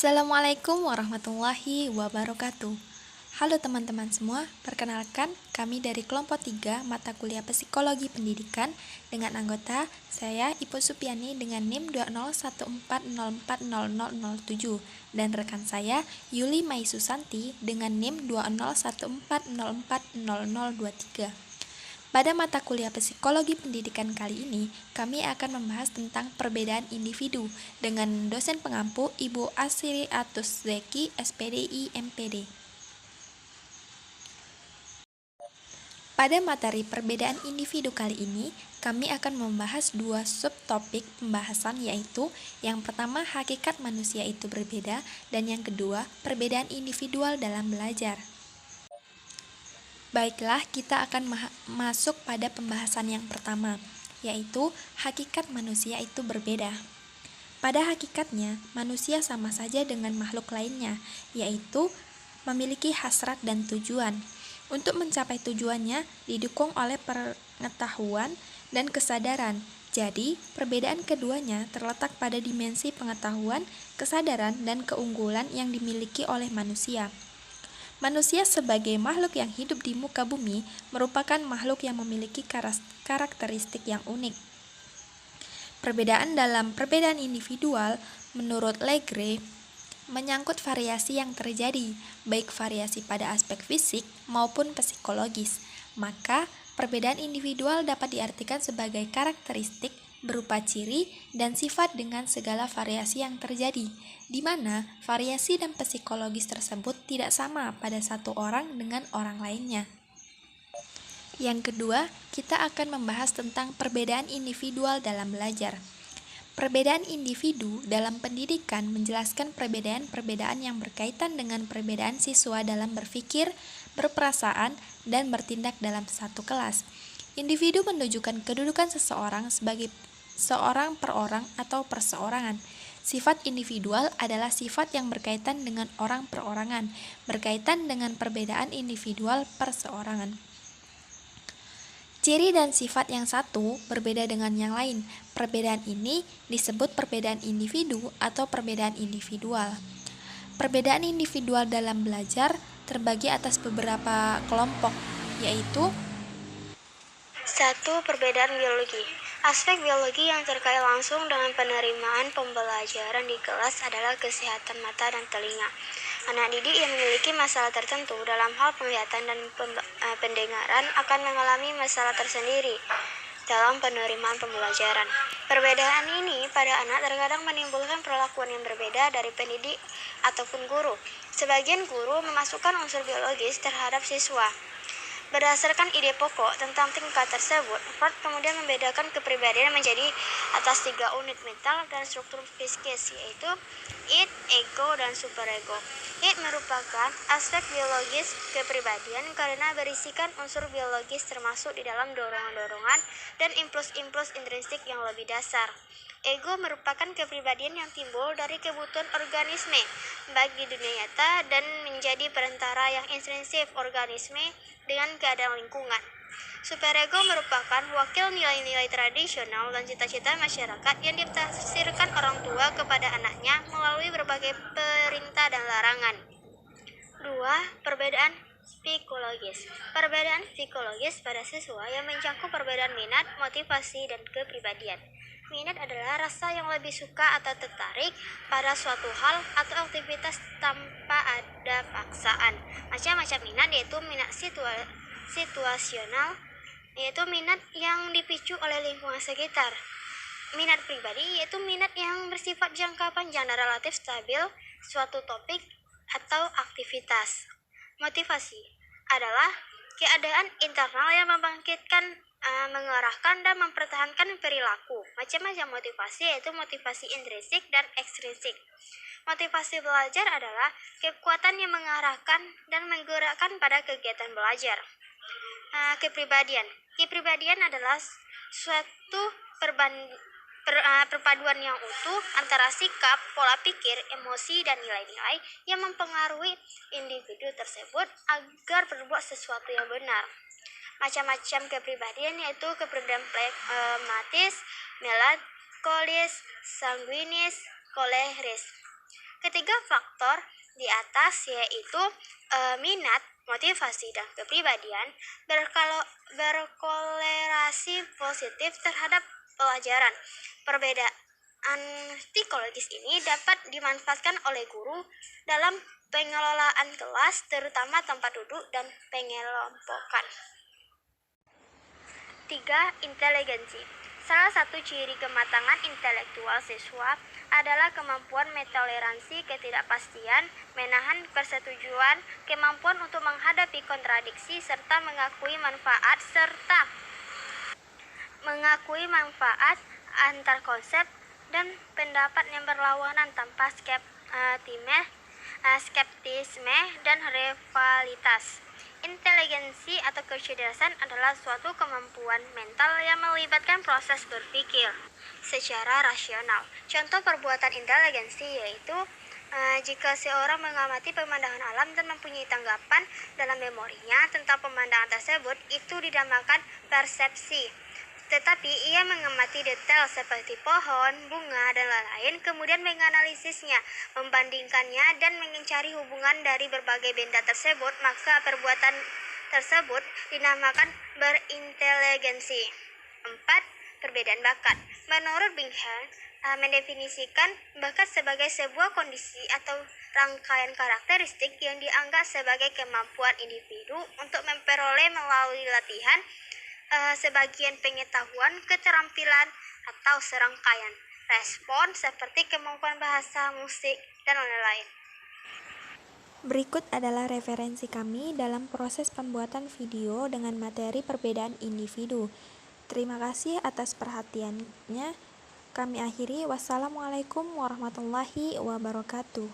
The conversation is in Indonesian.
Assalamualaikum warahmatullahi wabarakatuh. Halo teman-teman semua, perkenalkan kami dari kelompok 3 mata kuliah Psikologi Pendidikan dengan anggota saya Ibu Supiani dengan NIM 201404007 dan rekan saya Yuli Mai Susanti dengan NIM 20140400023. Pada mata kuliah Psikologi Pendidikan kali ini, kami akan membahas tentang perbedaan individu dengan dosen pengampu Ibu Asri Atus Zeki, SPDI MPD. Pada materi perbedaan individu kali ini, kami akan membahas dua subtopik pembahasan, yaitu yang pertama hakikat manusia itu berbeda dan yang kedua perbedaan individual dalam belajar. Baiklah, kita akan masuk pada pembahasan yang pertama, yaitu hakikat manusia itu berbeda. Pada hakikatnya, manusia sama saja dengan makhluk lainnya, yaitu memiliki hasrat dan tujuan. Untuk mencapai tujuannya, didukung oleh pengetahuan dan kesadaran. Jadi, perbedaan keduanya terletak pada dimensi pengetahuan, kesadaran, dan keunggulan yang dimiliki oleh manusia. Manusia sebagai makhluk yang hidup di muka bumi merupakan makhluk yang memiliki karakteristik yang unik. Perbedaan dalam perbedaan individual, menurut Legre, menyangkut variasi yang terjadi, baik variasi pada aspek fisik maupun psikologis. Maka, perbedaan individual dapat diartikan sebagai karakteristik berupa ciri dan sifat dengan segala variasi yang terjadi, di mana variasi dan psikologis tersebut tidak sama pada satu orang dengan orang lainnya. Yang kedua, kita akan membahas tentang perbedaan individual dalam belajar. Perbedaan individu dalam pendidikan menjelaskan perbedaan-perbedaan yang berkaitan dengan perbedaan siswa dalam berpikir, berperasaan, dan bertindak dalam satu kelas. Individu menunjukkan kedudukan seseorang sebagai seorang per orang atau perseorangan. Sifat individual adalah sifat yang berkaitan dengan orang perorangan, berkaitan dengan perbedaan individual perseorangan. Ciri dan sifat yang satu berbeda dengan yang lain. Perbedaan ini disebut perbedaan individu atau perbedaan individual. Perbedaan individual dalam belajar terbagi atas beberapa kelompok, yaitu 1. Perbedaan biologi. Aspek biologi yang terkait langsung dengan penerimaan pembelajaran di kelas adalah kesehatan mata dan telinga. Anak didik yang memiliki masalah tertentu dalam hal penglihatan dan pendengaran akan mengalami masalah tersendiri dalam penerimaan pembelajaran. Perbedaan ini pada anak terkadang menimbulkan perlakuan yang berbeda dari pendidik ataupun guru. Sebagian guru memasukkan unsur biologis terhadap siswa. Berdasarkan ide pokok tentang tingkat tersebut, Freud kemudian membedakan kepribadian menjadi atas 3 unit mental dan struktur psikis, yaitu id, ego, dan superego. Id merupakan aspek biologis kepribadian karena berisikan unsur biologis termasuk di dalam dorongan-dorongan dan impuls-impuls intrinsik yang lebih dasar. Ego merupakan kepribadian yang timbul dari kebutuhan organisme, baik di dunia nyata dan menjadi perantara yang intrinsik organisme dengan keadaan lingkungan. Superego merupakan wakil nilai-nilai tradisional dan cita-cita masyarakat yang ditafsirkan orang tua kepada anaknya melalui berbagai perintah dan larangan. 2. Perbedaan psikologis. Perbedaan psikologis pada siswa yang mencakup perbedaan minat, motivasi, dan kepribadian. Minat adalah rasa yang lebih suka atau tertarik pada suatu hal atau aktivitas tanpa ada paksaan. Macam-macam minat yaitu minat situasional, yaitu minat yang dipicu oleh lingkungan sekitar. Minat pribadi yaitu minat yang bersifat jangka panjang dan relatif stabil suatu topik atau aktivitas. Motivasi adalah keadaan internal yang membangkitkan, mengarahkan dan mempertahankan perilaku. Macam-macam motivasi yaitu motivasi intrinsik dan ekstrinsik. Motivasi belajar adalah kekuatan yang mengarahkan dan menggerakkan pada kegiatan belajar. Kepribadian adalah suatu perpaduan yang utuh antara sikap, pola pikir, emosi, dan nilai-nilai yang mempengaruhi individu tersebut agar berbuat sesuatu yang benar. Macam-macam kepribadian yaitu kepribadian pragmatis, melankolis, sanguinis, koleris. Ketiga faktor di atas yaitu minat, motivasi, dan kepribadian berkolerasi positif terhadap pelajaran. Perbedaan psikologis ini dapat dimanfaatkan oleh guru dalam pengelolaan kelas, terutama tempat duduk dan pengelompokan. 3. Inteligensi. Salah satu ciri kematangan intelektual siswa adalah kemampuan mentoleransi ketidakpastian, menahan persetujuan, kemampuan untuk menghadapi kontradiksi, serta mengakui manfaat antar konsep dan pendapat yang berlawanan tanpa skeptisme dan rivalitas. Inteligensi atau kecerdasan adalah suatu kemampuan mental yang melibatkan proses berpikir secara rasional. Contoh perbuatan inteligensi yaitu jika seorang mengamati pemandangan alam dan mempunyai tanggapan dalam memorinya tentang pemandangan tersebut, itu dinamakan persepsi. Tetapi ia mengamati detail seperti pohon, bunga, dan lain-lain, kemudian menganalisisnya, membandingkannya, dan mencari hubungan dari berbagai benda tersebut, maka perbuatan tersebut dinamakan berinteligensi. 4. Perbedaan bakat. Menurut Bingham, mendefinisikan bakat sebagai sebuah kondisi atau rangkaian karakteristik yang dianggap sebagai kemampuan individu untuk memperoleh melalui latihan sebagian pengetahuan, keterampilan, atau serangkaian respon seperti kemampuan bahasa, musik, dan lain-lain. Berikut adalah referensi kami dalam proses pembuatan video dengan materi perbedaan individu. Terima kasih atas perhatiannya. Kami akhiri. Wassalamualaikum warahmatullahi wabarakatuh.